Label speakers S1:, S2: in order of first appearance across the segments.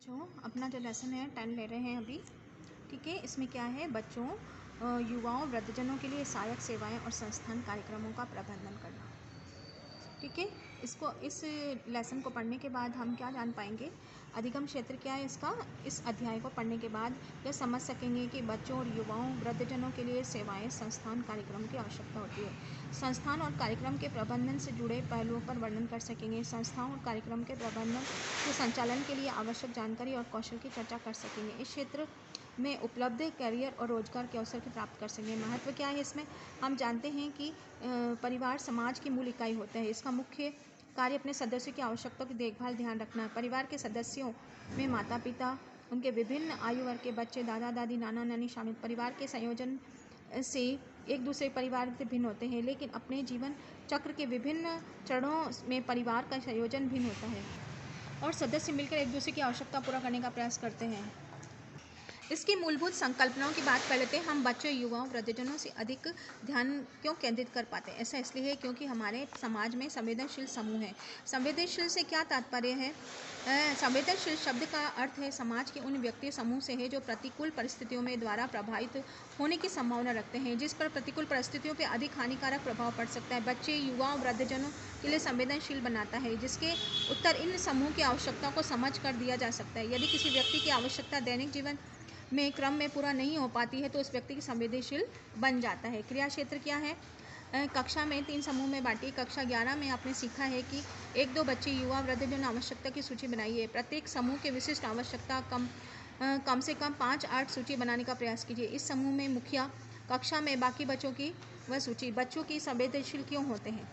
S1: बच्चों अपना जो लेसन है 10 ले रहे हैं अभी। ठीक है, इसमें क्या है, बच्चों युवाओं वृद्धजनों के लिए सहायक सेवाएं और संस्थान कार्यक्रमों का प्रबंधन करना। ठीक है, इस लेसन को पढ़ने के बाद हम क्या जान पाएंगे, अधिगम क्षेत्र क्या है इसका। इस अध्याय को पढ़ने के बाद यह समझ सकेंगे कि बच्चों और युवाओं वृद्धजनों के लिए सेवाएं संस्थान कार्यक्रम की आवश्यकता होती है। संस्थान और कार्यक्रम के प्रबंधन से जुड़े पहलुओं पर वर्णन कर सकेंगे। संस्थाओं और कार्यक्रम के प्रबंधन के संचालन के लिए आवश्यक जानकारी और कौशल की चर्चा कर सकेंगे। इस क्षेत्र में उपलब्ध करियर और रोजगार के अवसर की प्राप्त कर सकेंगे। महत्व क्या है इसमें, हम जानते हैं कि परिवार समाज की मूल इकाई होता है। इसका मुख्य कार्य अपने सदस्यों की आवश्यकताओं की देखभाल ध्यान रखना है। परिवार के सदस्यों में माता पिता, उनके विभिन्न आयु वर्ग के बच्चे, दादा दादी, नाना नानी शामिल। परिवार के संयोजन से एक दूसरे परिवार से भिन्न होते हैं, लेकिन अपने जीवन चक्र के विभिन्न चरणों में परिवार का संयोजन भिन्न होता है और सदस्य मिलकर एक दूसरे की आवश्यकता पूरा करने का प्रयास करते हैं। इसकी मूलभूत संकल्पनाओं की बात कर लेते हैं। हम बच्चों, युवाओं, वृद्धजनों से अधिक ध्यान क्यों केंद्रित कर पाते हैं? ऐसा इसलिए है क्योंकि हमारे समाज में संवेदनशील समूह है। संवेदनशील से क्या तात्पर्य है? संवेदनशील शब्द का अर्थ है समाज के उन व्यक्ति समूह से है जो प्रतिकूल परिस्थितियों में द्वारा प्रभावित होने की संभावना रखते हैं, जिस पर प्रतिकूल परिस्थितियों पर अधिक हानिकारक प्रभाव पड़ सकता है। बच्चे, युवाओं, वृद्धजनों के लिए संवेदनशील बनाता है, जिसके उत्तर इन समूह की आवश्यकताओं को समझ कर दिया जा सकता है। यदि किसी व्यक्ति की आवश्यकता दैनिक जीवन में क्रम में पूरा नहीं हो पाती है तो उस व्यक्ति की संवेदनशील बन जाता है। क्रिया क्षेत्र क्या है? कक्षा में 3 समूह में बांटी। कक्षा 11 में आपने सीखा है कि 1-2 बच्चे, युवा, वृद्धजन आवश्यकता की सूची बनाइए। प्रत्येक समूह के विशिष्ट आवश्यकता कम से कम 5-8 सूची बनाने का प्रयास कीजिए। इस समूह में मुखिया कक्षा में बाकी बच्चों की वह सूची। बच्चों की संवेदनशील क्यों होते हैं?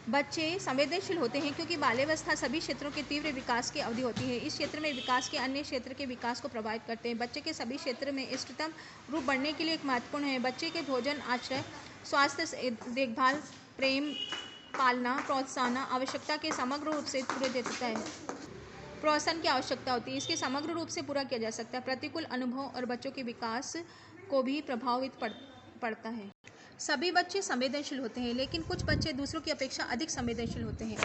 S1: बच्चे संवेदनशील होते हैं क्योंकि बाल्यावस्था सभी क्षेत्रों के तीव्र विकास की अवधि होती है। इस क्षेत्र में विकास के अन्य क्षेत्र के विकास को प्रभावित करते हैं। बच्चे के सभी क्षेत्र में इष्टतम रूप बढ़ने के लिए एक महत्वपूर्ण है। बच्चे के भोजन, आश्रय, स्वास्थ्य देखभाल, प्रेम, पालना, प्रोत्साहन आवश्यकता के समग्र रूप से पूरे देता है। प्रोत्साहन की आवश्यकता होती है, इसके समग्र रूप से पूरा किया जा सकता है। प्रतिकूल अनुभव और बच्चों के विकास को भी प्रभावित पड़ता है। सभी बच्चे संवेदनशील होते हैं, लेकिन कुछ बच्चे दूसरों की अपेक्षा अधिक संवेदनशील होते हैं।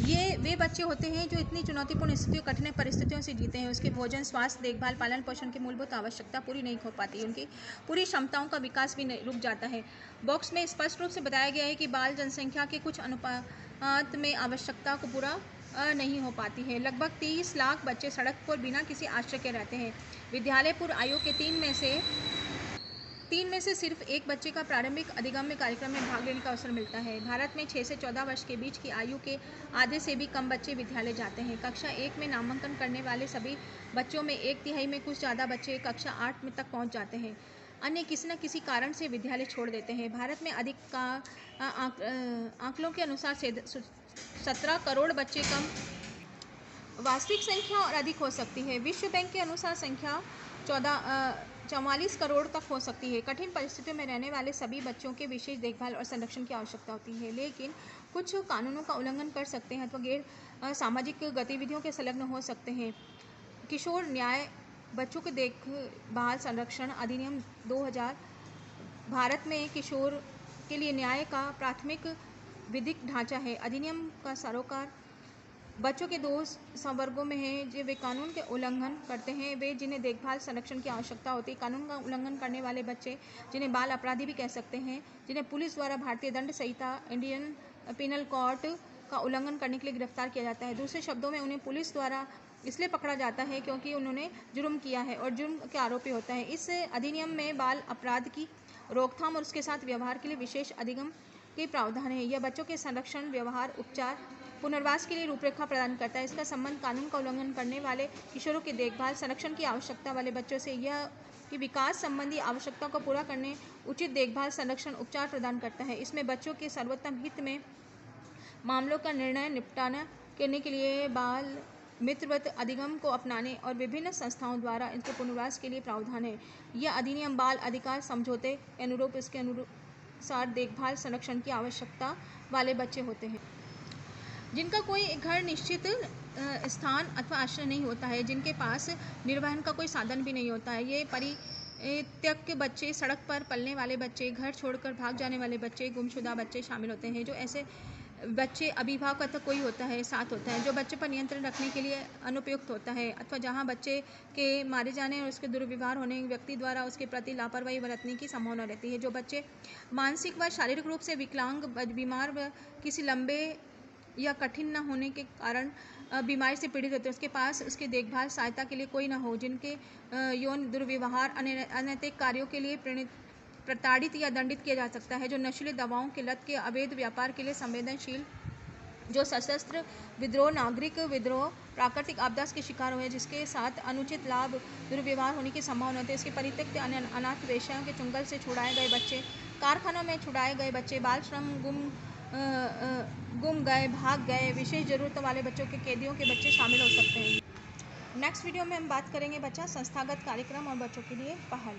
S1: ये वे बच्चे होते हैं जो इतनी चुनौतीपूर्ण स्थितियों, कठिन परिस्थितियों से जीते हैं। उसके भोजन, स्वास्थ्य देखभाल, पालन पोषण की मूलभूत आवश्यकता पूरी नहीं हो पाती, उनकी पूरी क्षमताओं का विकास भी रुक जाता है। बॉक्स में स्पष्ट रूप से बताया गया है कि बाल जनसंख्या के कुछ अनुपात में आवश्यकता को पूरा नहीं हो पाती है। लगभग 30 लाख बच्चे सड़क पर बिना किसी आश्रय के रहते हैं। विद्यालय पूर्व आयु के 3 में से सिर्फ एक बच्चे का प्रारंभिक अधिगम्य कार्यक्रम में भाग लेने का अवसर मिलता है। भारत में 6 से 14 वर्ष के बीच की आयु के आधे से भी कम बच्चे विद्यालय जाते हैं। कक्षा 1 में नामांकन करने वाले सभी बच्चों में 1/3 में कुछ ज़्यादा बच्चे कक्षा 8 में तक पहुंच जाते हैं। अन्य किसी न किसी कारण से विद्यालय छोड़ देते हैं। भारत में अधिक आंकड़ों के अनुसार 17 करोड़ बच्चे कम वास्तविक संख्या और अधिक हो सकती है। विश्व बैंक के अनुसार संख्या 44 करोड़ तक हो सकती है। कठिन परिस्थितियों में रहने वाले सभी बच्चों के विशेष देखभाल और संरक्षण की आवश्यकता होती है, लेकिन कुछ कानूनों का उल्लंघन कर सकते हैं अथवा गैर सामाजिक गतिविधियों के संलग्न हो सकते हैं। किशोर न्याय बच्चों के देखभाल संरक्षण अधिनियम 2000 भारत में किशोर के लिए न्याय का प्राथमिक विधिक ढांचा है। अधिनियम का सरोकार बच्चों के 2 संवर्गों में है, जो वे कानून के उल्लंघन करते हैं, वे जिन्हें देखभाल संरक्षण की आवश्यकता होती है। कानून का उल्लंघन करने वाले बच्चे, जिन्हें बाल अपराधी भी कह सकते हैं, जिन्हें पुलिस द्वारा भारतीय दंड संहिता इंडियन पिनल कोड का उल्लंघन करने के लिए गिरफ्तार किया जाता है। दूसरे शब्दों में उन्हें पुलिस द्वारा इसलिए पकड़ा जाता है क्योंकि उन्होंने जुर्म किया है और जुर्म के आरोपी होता है। इस अधिनियम में बाल अपराध की रोकथाम और उसके साथ व्यवहार के लिए विशेष अधिगम के प्रावधान है। यह बच्चों के संरक्षण, व्यवहार, उपचार, पुनर्वास के लिए रूपरेखा प्रदान करता है। इसका संबंध कानून का उल्लंघन करने वाले किशोरों के देखभाल संरक्षण की आवश्यकता वाले बच्चों से यह कि विकास संबंधी आवश्यकताओं को पूरा करने उचित देखभाल, संरक्षण, उपचार प्रदान करता है। इसमें बच्चों के सर्वोत्तम हित में मामलों का निपटाना करने के लिए बाल मित्रवत अधिगम को अपनाने और विभिन्न संस्थाओं द्वारा इनके पुनर्वास के लिए प्रावधान है। यह अधिनियम बाल अधिकार समझौते के अनुरूप इसके अनुसार देखभाल संरक्षण की आवश्यकता वाले बच्चे होते हैं, जिनका कोई घर निश्चित स्थान अथवा आश्रय नहीं होता है, जिनके पास निर्वहन का कोई साधन भी नहीं होता है। ये परित्यक्त बच्चे, सड़क पर पलने वाले बच्चे, घर छोड़कर भाग जाने वाले बच्चे, गुमशुदा बच्चे शामिल होते हैं। जो ऐसे बच्चे अभिभावक अथवा कोई होता है साथ होता है जो बच्चे पर नियंत्रण रखने के लिए अनुपयुक्त होता है, अथवा जहां बच्चे के मारे जाने और उसके दुर्व्यवहार होने व्यक्ति द्वारा उसके प्रति लापरवाही बरतने की संभावना रहती है। जो बच्चे मानसिक व शारीरिक रूप से विकलांग, बीमार व किसी लंबे या कठिन न होने के कारण बीमारी से पीड़ित होते हैं, उसके पास उसकी देखभाल सहायता के लिए कोई न हो, जिनके यौन दुर्व्यवहार अनैतिक कार्यों के लिए प्रताड़ित या दंडित किया जा सकता है। जो नशीली दवाओं के लत के अवैध व्यापार के लिए संवेदनशील, जो सशस्त्र विद्रोह, नागरिक विद्रोह, प्राकृतिक आपदा के शिकार हुए जिसके साथ अनुचित लाभ दुर्व्यवहार होने की संभावना होती है, इसके परित्यक्त अनाथ वेश्याओं के चुंगल से छुड़ाए गए बच्चे, कारखानों में छुड़ाए गए बच्चे, बाल श्रम, गुम गए, भाग गए, विशेष ज़रूरतों वाले बच्चों के कैदियों के बच्चे शामिल हो सकते हैं। नेक्स्ट वीडियो में हम बात करेंगे बच्चा संस्थागत कार्यक्रम और बच्चों के लिए पहल।